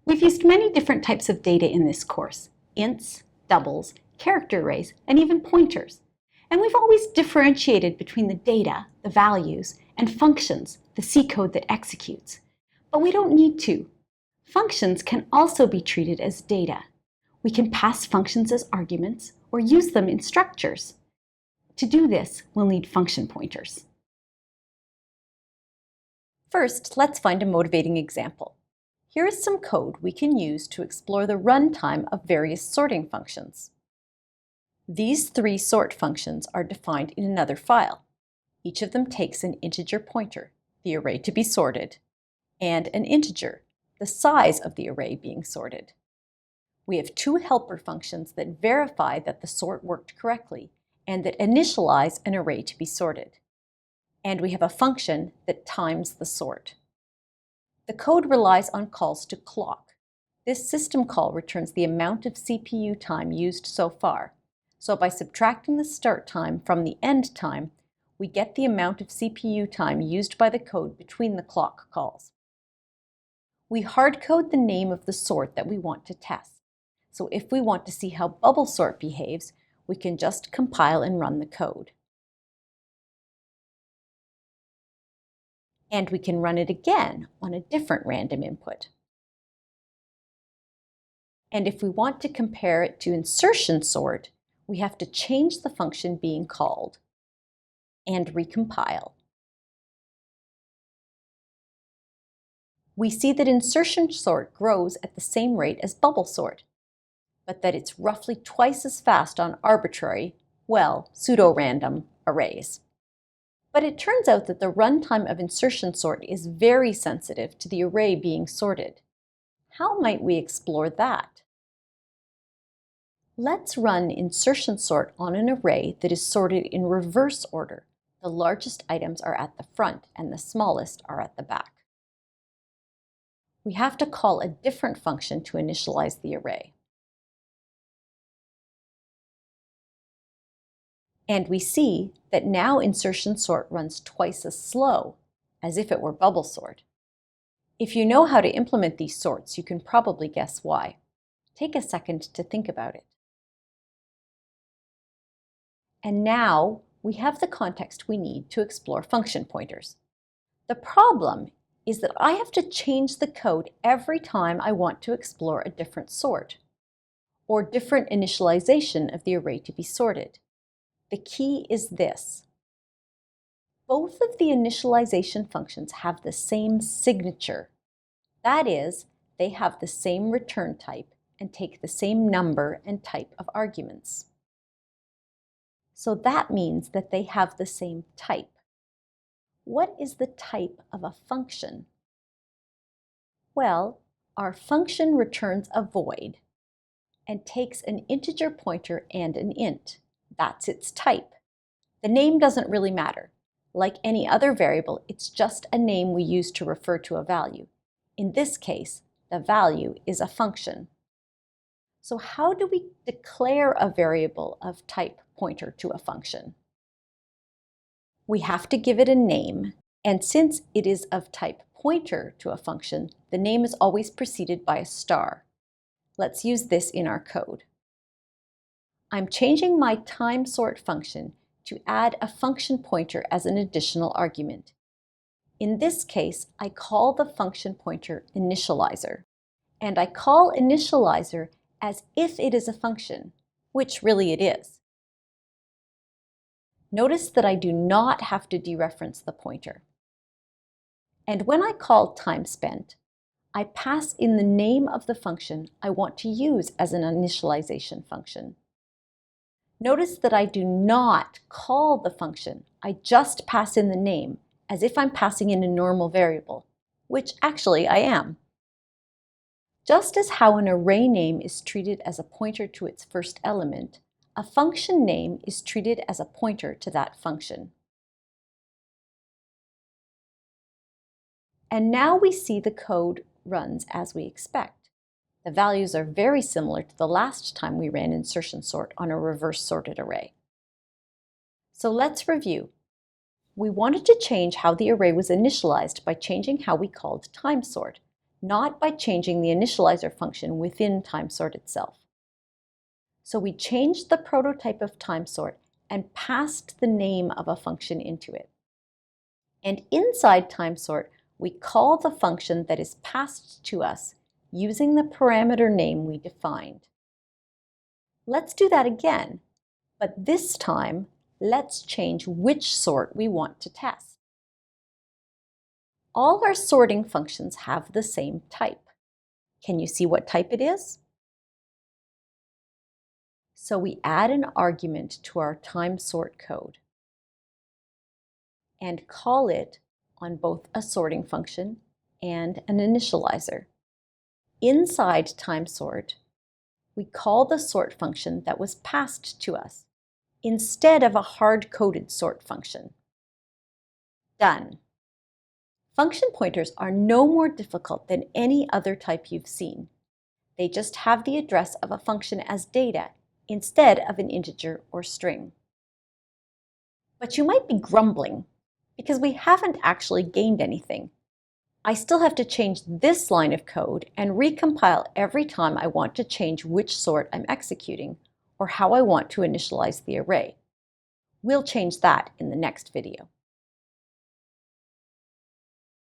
We've used many different types of data in this course: ints, doubles, character arrays, and even pointers. And we've always differentiated between the data, the values, and functions, the C code that executes. But we don't need to. Functions can also be treated as data. We can pass functions as arguments or use them in structures. To do this, we'll need function pointers. First, let's find a motivating example. Here is some code we can use to explore the runtime of various sorting functions. These three sort functions are defined in another file. Each of them takes an integer pointer, the array to be sorted, and an integer, the size of the array being sorted. We have two helper functions that verify that the sort worked correctly and that initialize an array to be sorted. And we have a function that times the sort. The code relies on calls to clock. This system call returns the amount of CPU time used so far. So by subtracting the start time from the end time, we get the amount of CPU time used by the code between the clock calls. We hardcode the name of the sort that we want to test. So if we want to see how bubble sort behaves, we can just compile and run the code. And we can run it again on a different random input. And if we want to compare it to insertion sort, we have to change the function being called and recompile. We see that insertion sort grows at the same rate as bubble sort, but that it's roughly twice as fast on arbitrary, well, pseudo-random arrays. But it turns out that the runtime of insertion sort is very sensitive to the array being sorted. How might we explore that? Let's run insertion sort on an array that is sorted in reverse order. The largest items are at the front and the smallest are at the back. We have to call a different function to initialize the array. And we see that now insertion sort runs twice as slow, as if it were bubble sort. If you know how to implement these sorts, you can probably guess why. Take a second to think about it. And now we have the context we need to explore function pointers. The problem is that I have to change the code every time I want to explore a different sort, or different initialization of the array to be sorted. The key is this. Both of the initialization functions have the same signature. That is, they have the same return type and take the same number and type of arguments. So that means that they have the same type. What is the type of a function? Well, our function returns a void and takes an integer pointer and an int. That's its type. The name doesn't really matter. Like any other variable, it's just a name we use to refer to a value. In this case, the value is a function. So how do we declare a variable of type pointer to a function? We have to give it a name, and since it is of type pointer to a function, the name is always preceded by a star. Let's use this in our code. I'm changing my time sort function to add a function pointer as an additional argument. In this case, I call the function pointer initializer, and I call initializer as if it is a function, which really it is. Notice that I do not have to dereference the pointer. And when I call time spent, I pass in the name of the function I want to use as an initialization function. Notice that I do not call the function, I just pass in the name, as if I'm passing in a normal variable, which actually I am. Just as how an array name is treated as a pointer to its first element, a function name is treated as a pointer to that function. And now we see the code runs as we expect. The values are very similar to the last time we ran insertion sort on a reverse sorted array. So let's review. We wanted to change how the array was initialized by changing how we called time sort. not by changing the initializer function within timesort itself. So we changed the prototype of timesort and passed the name of a function into it. And inside timesort, we call the function that is passed to us using the parameter name we defined. Let's do that again, but this time, let's change which sort we want to test. All our sorting functions have the same type. Can you see what type it is? So we add an argument to our timesort code and call it on both a sorting function and an initializer. Inside timesort, we call the sort function that was passed to us instead of a hard-coded sort function. Done. Function pointers are no more difficult than any other type you've seen. They just have the address of a function as data instead of an integer or string. But you might be grumbling because we haven't actually gained anything. I still have to change this line of code and recompile every time I want to change which sort I'm executing or how I want to initialize the array. We'll change that in the next video.